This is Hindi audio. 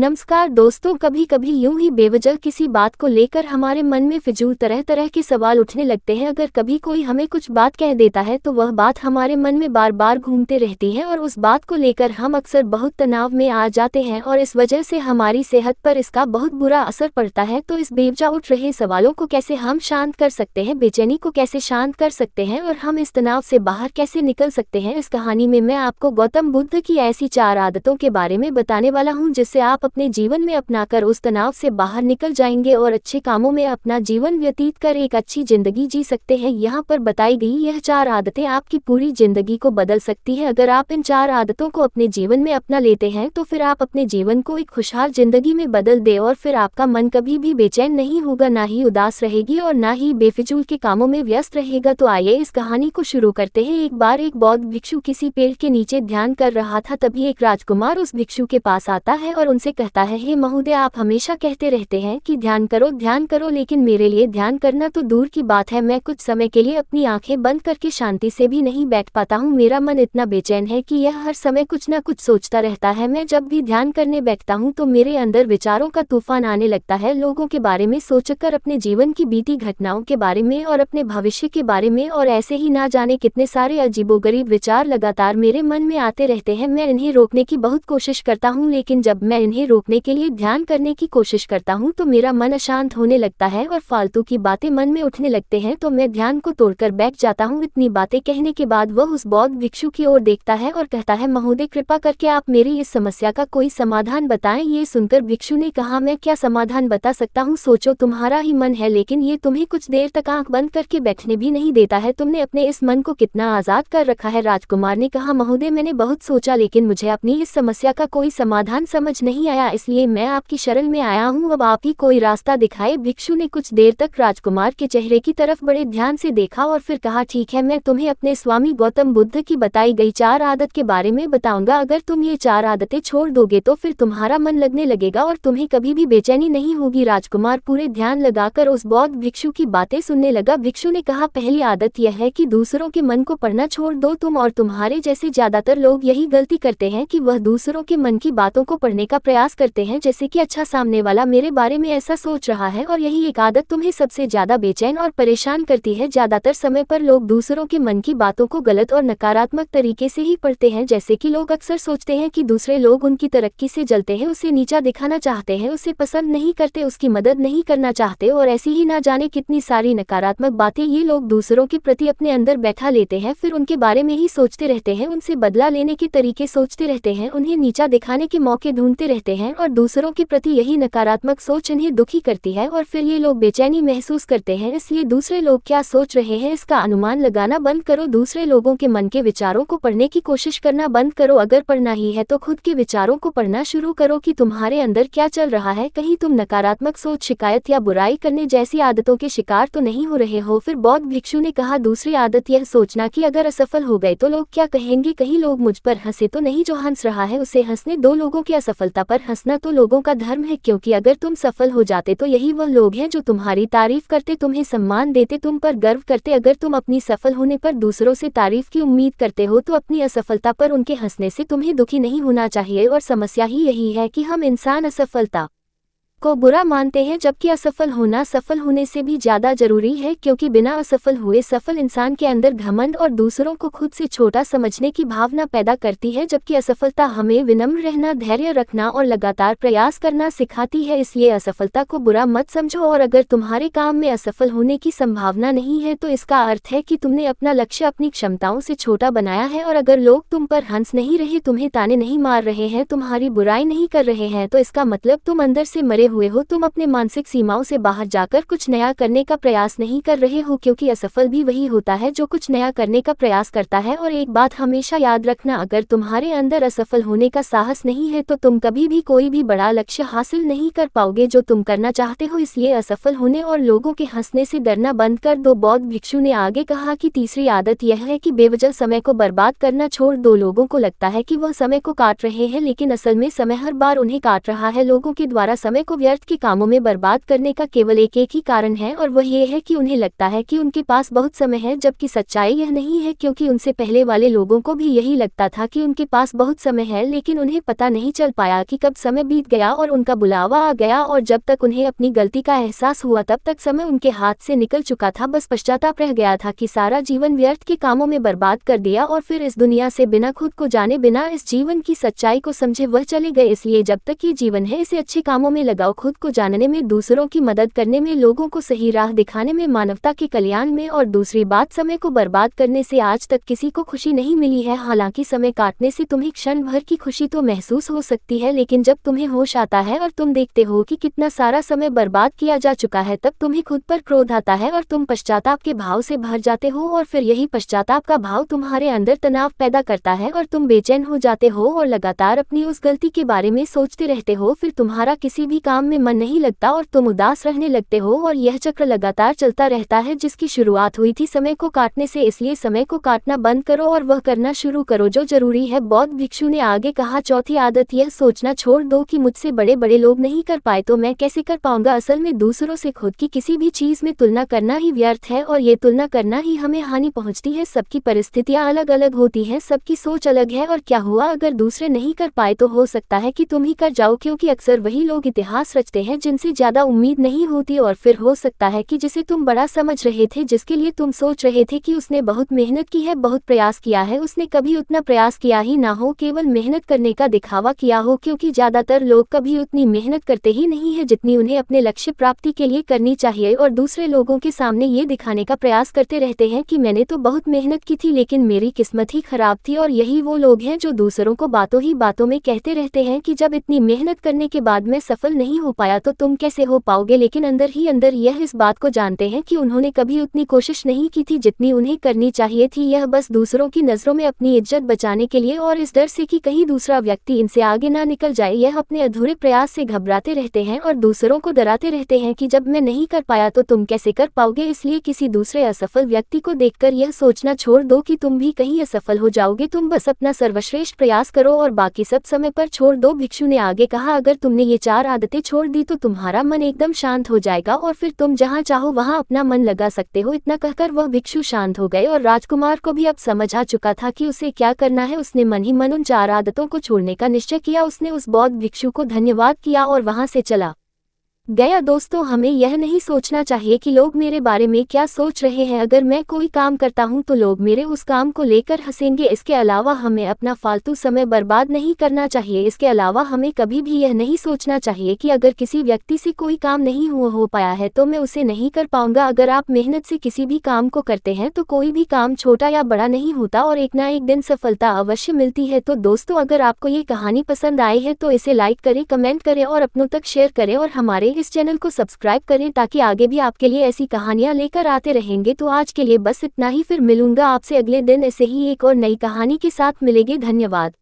नमस्कार दोस्तों, कभी कभी यूं ही बेवजह किसी बात को लेकर हमारे मन में फिजूल तरह तरह के सवाल उठने लगते हैं। अगर कभी कोई हमें कुछ बात कह देता है तो वह बात हमारे मन में बार बार घूमते रहती है और उस बात को लेकर हम अक्सर बहुत तनाव में आ जाते हैं और इस वजह से हमारी सेहत पर इसका बहुत बुरा असर पड़ता है। तो इस बेवजह उठ रहे सवालों को कैसे हम शांत कर सकते हैं, बेचैनी को कैसे शांत कर सकते हैं और हम इस तनाव से बाहर कैसे निकल सकते हैं, इस कहानी में मैं आपको गौतम बुद्ध की ऐसी 4 आदतों के बारे में बताने वाला हूं जिससे आप अपने जीवन में अपनाकर उस तनाव से बाहर निकल जाएंगे और अच्छे कामों में अपना जीवन व्यतीत कर एक अच्छी जिंदगी जी सकते हैं। यहाँ पर बताई गई यह 4 आदतें आपकी पूरी जिंदगी को बदल सकती है। अगर आप इन 4 आदतों को अपने जीवन में अपना लेते हैं तो फिर आप अपने जीवन को एक खुशहाल जिंदगी में बदल दे और फिर आपका मन कभी भी बेचैन नहीं होगा, ना ही उदास रहेगी और ना ही बेफिजूल के कामों में व्यस्त रहेगा। तो आइए इस कहानी को शुरू करते हैं। एक बार एक बौद्ध भिक्षु किसी पेड़ के नीचे ध्यान कर रहा था। तभी एक राजकुमार उस भिक्षु के पास आता है और उनसे कहता है, हे महोदय, आप हमेशा कहते रहते हैं कि ध्यान करो, लेकिन मेरे लिए ध्यान करना तो दूर की बात है। मैं कुछ समय के लिए अपनी आंखें बंद करके शांति से भी नहीं बैठ पाता हूँ। मेरा मन इतना बेचैन है कि यह हर समय कुछ न कुछ सोचता रहता है। मैं जब भी ध्यान करने बैठता हूँ तो मेरे अंदर विचारों का तूफान आने लगता है, लोगों के बारे में सोचकर, अपने जीवन की बीती घटनाओं के बारे में और अपने भविष्य के बारे में, और ऐसे ही ना जाने कितने सारे अजीबोगरीब विचार लगातार मेरे मन में आते रहते हैं। मैं इन्हें रोकने की बहुत कोशिश करता हूँ, लेकिन जब मैं इन्हें रोकने के लिए ध्यान करने की कोशिश करता हूँ तो मेरा मन अशांत होने लगता है और फालतू की बातें मन में उठने लगते हैं। तो मैं ध्यान को तोड़कर बैठ जाता हूँ। इतनी बातें कहने के बाद वह उस बौद्ध भिक्षु की ओर देखता है और कहता है, महोदय, कृपा करके आप मेरी इस समस्या का कोई समाधान बताएं। ये सुनकर भिक्षु ने कहा, मैं क्या समाधान बता सकता हूँ, सोचो, तुम्हारा ही मन है, लेकिन ये तुम्हें कुछ देर तक आंख बंद करके बैठने भी नहीं देता है। तुमने अपने इस मन को कितना आजाद कर रखा है। राजकुमार ने कहा, महोदय, मैंने बहुत सोचा, लेकिन मुझे अपनी इस समस्या का कोई समाधान समझ नहीं आया, इसलिए मैं आपकी शरण में आया हूँ। अब आप ही कोई रास्ता दिखाए। भिक्षु ने कुछ देर तक राजकुमार के चेहरे की तरफ बड़े ध्यान से देखा और फिर कहा, ठीक है, मैं तुम्हें अपने स्वामी गौतम बुद्ध की बताई गई 4 आदत के बारे में बताऊंगा। अगर तुम ये 4 आदतें छोड़ दोगे तो फिर तुम्हारा मन लगने लगेगा और तुम्हें कभी भी बेचैनी नहीं होगी। राजकुमार पूरे ध्यान लगाकर उस बौद्ध भिक्षु की बातें सुनने लगा। भिक्षु ने कहा, पहली आदत यह है कि दूसरों के मन को पढ़ना छोड़ दो। तुम और तुम्हारे जैसे ज्यादातर लोग यही गलती करते हैं कि वह दूसरों के मन की बातों को पढ़ने का प्रयास करते हैं, जैसे कि अच्छा, सामने वाला मेरे बारे में ऐसा सोच रहा है, और यही एक आदत तुम्हें सबसे ज्यादा बेचैन और परेशान करती है। ज्यादातर समय पर लोग दूसरों के मन की बातों को गलत और नकारात्मक तरीके से ही पढ़ते हैं। जैसे कि लोग अक्सर सोचते हैं कि दूसरे लोग उनकी तरक्की से जलते हैं, उसे नीचा दिखाना चाहते हैं, उसे पसंद नहीं करते, उसकी मदद नहीं करना चाहते, और ऐसी ही ना जाने कितनी सारी नकारात्मक बातें ये लोग दूसरों के प्रति अपने अंदर बैठा लेते हैं। फिर उनके बारे में ही सोचते रहते हैं, उनसे बदला लेने के तरीके सोचते रहते हैं, उन्हें नीचा दिखाने के मौके ढूंढते रहते हैं, और दूसरों के प्रति यही नकारात्मक सोच इन्हें दुखी करती है और फिर ये लोग बेचैनी महसूस करते हैं। इसलिए दूसरे लोग क्या सोच रहे हैं इसका अनुमान लगाना बंद करो। दूसरे लोगों के मन के विचारों को पढ़ने की कोशिश करना बंद करो। अगर पढ़ना ही है तो खुद के विचारों को पढ़ना शुरू करो कि तुम्हारे अंदर क्या चल रहा है। कहीं तुम नकारात्मक सोच, शिकायत या बुराई करने जैसी आदतों के शिकार तो नहीं हो रहे हो। फिर बौद्ध भिक्षु ने कहा, दूसरी आदत यह सोचना कि अगर असफल हो गए तो लोग क्या कहेंगे, कहीं लोग मुझ पर हंसे तो नहीं, जो हंस रहा है उसे हंसने दो। लोगों की असफलता पर हंसना तो लोगों का धर्म है, क्योंकि अगर तुम सफल हो जाते तो यही वह लोग हैं जो तुम्हारी तारीफ करते, तुम्हें सम्मान देते, तुम पर गर्व करते। अगर तुम अपनी सफल होने पर दूसरों से तारीफ की उम्मीद करते हो तो अपनी असफलता पर उनके हंसने से तुम्हें दुखी नहीं होना चाहिए। और समस्या ही यही है कि हम इंसान असफलता को बुरा मानते हैं, जबकि असफल होना सफल होने से भी ज्यादा जरूरी है, क्योंकि बिना असफल हुए सफल इंसान के अंदर घमंड और दूसरों को खुद से छोटा समझने की भावना पैदा करती है, जबकि असफलता हमें विनम्र रहना, धैर्य रखना और लगातार प्रयास करना सिखाती है। इसलिए असफलता को बुरा मत समझो, और अगर तुम्हारे काम में असफल होने की संभावना नहीं है तो इसका अर्थ है कि तुमने अपना लक्ष्य अपनी क्षमताओं से छोटा बनाया है। और अगर लोग तुम पर हंस नहीं रहे, तुम्हें ताने नहीं मार रहे हैं, तुम्हारी बुराई नहीं कर रहे हैं, तो इसका मतलब तुम अंदर से मरे हुए हो, तुम अपने मानसिक सीमाओं से बाहर जाकर कुछ नया करने का प्रयास नहीं कर रहे हो, क्योंकि असफल भी वही होता है जो कुछ नया करने का प्रयास करता है। और एक बात हमेशा याद रखना, अगर तुम्हारे अंदर असफल होने का साहस नहीं है तो तुम कभी भी कोई भी बड़ा लक्ष्य हासिल नहीं कर पाओगे जो तुम करना चाहते हो। इसलिए असफल होने और लोगों के हंसने से डरना बंद कर दो। बौद्ध भिक्षु ने आगे कहा कि तीसरी आदत यह है कि बेवजह समय को बर्बाद करना छोड़ दो। लोगों को लगता है कि वह समय को काट रहे हैं, लेकिन असल में समय हर बार उन्हें काट रहा है। लोगों के द्वारा समय को व्यर्थ के कामों में बर्बाद करने का केवल एक ही कारण है, और वह ये है कि उन्हें लगता है कि उनके पास बहुत समय है, जबकि सच्चाई यह नहीं है, क्योंकि उनसे पहले वाले लोगों को भी यही लगता था कि उनके पास बहुत समय है, लेकिन उन्हें पता नहीं चल पाया कि कब समय बीत गया और उनका बुलावा आ गया, और जब तक उन्हें अपनी गलती का एहसास हुआ तब तक समय उनके हाथ से निकल चुका था। बस पश्चाताप रह गया था कि सारा जीवन व्यर्थ के कामों में बर्बाद कर दिया और फिर इस दुनिया से बिना खुद को जाने, बिना इस जीवन की सच्चाई को समझे वह चले गए। इसलिए जब तक ये जीवन है इसे अच्छे कामों में लगाओ, खुद को जानने में, दूसरों की मदद करने में, लोगों को सही राह दिखाने में, मानवता के कल्याण में। और दूसरी बात, समय को बर्बाद करने से आज तक किसी को खुशी नहीं मिली है। हालांकि समय काटने से तुम्हें क्षण भर की खुशी तो महसूस हो सकती है, लेकिन जब तुम्हें होश आता है और तुम देखते हो कि कितना सारा समय बर्बाद किया जा चुका है, तब तुम्हें खुद पर क्रोध आता है और तुम पश्चाताप के भाव से भर जाते हो, और फिर यही पश्चाताप का भाव तुम्हारे अंदर तनाव पैदा करता है और तुम बेचैन हो जाते हो और लगातार अपनी उस गलती के बारे में सोचते रहते हो। फिर तुम्हारा किसी भी काम में मन नहीं लगता और तुम उदास रहने लगते हो, और यह चक्र लगातार चलता रहता है जिसकी शुरुआत हुई थी समय को काटने से। इसलिए समय को काटना बंद करो और वह करना शुरू करो जो जरूरी है। बौद्ध भिक्षु ने आगे कहा, चौथी आदत, यह सोचना छोड़ दो कि मुझसे बड़े बड़े लोग नहीं कर पाए तो मैं कैसे कर पाऊंगा। असल में दूसरों से खुद की किसी भी चीज में तुलना करना ही व्यर्थ है, और ये तुलना करना ही हमें हानि पहुंचती है। सबकी परिस्थितियां अलग अलग होती हैं, सबकी सोच अलग है, और क्या हुआ अगर दूसरे नहीं कर पाए तो हो सकता है कि तुम ही कर जाओ, क्योंकि अक्सर वही लोग इतिहास रचते हैं जिनसे ज्यादा उम्मीद नहीं होती। और फिर हो सकता है कि जिसे तुम बड़ा समझ रहे थे, जिसके लिए तुम सोच रहे थे कि उसने बहुत मेहनत की है, बहुत प्रयास किया है, उसने कभी उतना प्रयास किया ही ना हो, केवल मेहनत करने का दिखावा किया हो। क्योंकि ज्यादातर लोग कभी उतनी मेहनत करते ही नहीं है जितनी उन्हें अपने लक्ष्य प्राप्ति के लिए करनी चाहिए, और दूसरे लोगों के सामने ये दिखाने का प्रयास करते रहते हैं कि मैंने तो बहुत मेहनत की थी लेकिन मेरी किस्मत ही खराब थी। और यही वो लोग हैं जो दूसरों को बातों ही बातों में कहते रहते हैं कि जब इतनी मेहनत करने के बाद मैं सफल नहीं हो पाया तो तुम कैसे हो पाओगे, लेकिन अंदर ही अंदर यह इस बात को जानते हैं कि उन्होंने कभी उतनी कोशिश नहीं की थी जितनी उन्हें करनी चाहिए थी। यह बस दूसरों की नज़रों में अपनी इज्जत बचाने के लिए और इस डर से कि कहीं दूसरा व्यक्ति इनसे आगे ना निकल जाए, यह अपने अधूरे प्रयास से घबराते रहते हैं और दूसरों को डराते रहते हैं कि जब मैं नहीं कर पाया तो तुम कैसे कर पाओगे। इसलिए किसी दूसरे असफल व्यक्ति को देखकर यह सोचना छोड़ दो कि तुम भी कहीं असफल हो जाओगे। तुम बस अपना सर्वश्रेष्ठ प्रयास करो और बाकी सब समय पर छोड़ दो। भिक्षु ने आगे कहा, अगर तुमने ये 4 आदतें छोड़ दी तो तुम्हारा मन एकदम शांत हो जाएगा और फिर तुम जहाँ चाहो वहाँ अपना मन लगा सकते हो। इतना कहकर वह भिक्षु शांत हो गए और राजकुमार को भी अब समझ आ चुका था कि उसे क्या करना है। उसने मन ही मन उन 4 आदतों को छोड़ने का निश्चय किया। उसने उस बौद्ध भिक्षु को धन्यवाद किया और वहाँ से चला गया। दोस्तों, हमें यह नहीं सोचना चाहिए कि लोग मेरे बारे में क्या सोच रहे हैं। अगर मैं कोई काम करता हूं तो लोग मेरे उस काम को लेकर हंसेंगे। इसके अलावा हमें अपना फालतू समय बर्बाद नहीं करना चाहिए। इसके अलावा हमें कभी भी यह नहीं सोचना चाहिए कि अगर किसी व्यक्ति से कोई काम नहीं हो पाया है तो मैं उसे नहीं कर पाऊंगा। अगर आप मेहनत से किसी भी काम को करते हैं तो कोई भी काम छोटा या बड़ा नहीं होता और एक ना एक दिन सफलता अवश्य मिलती है। तो दोस्तों, अगर आपको ये कहानी पसंद आई है तो इसे लाइक करें, कमेंट करें और अपनों तक शेयर करें, और हमारे इस चैनल को सब्सक्राइब करें ताकि आगे भी आपके लिए ऐसी कहानियां लेकर आते रहेंगे। तो आज के लिए बस इतना ही, फिर मिलूंगा आपसे अगले दिन ऐसे ही एक और नई कहानी के साथ। मिलेंगे। धन्यवाद।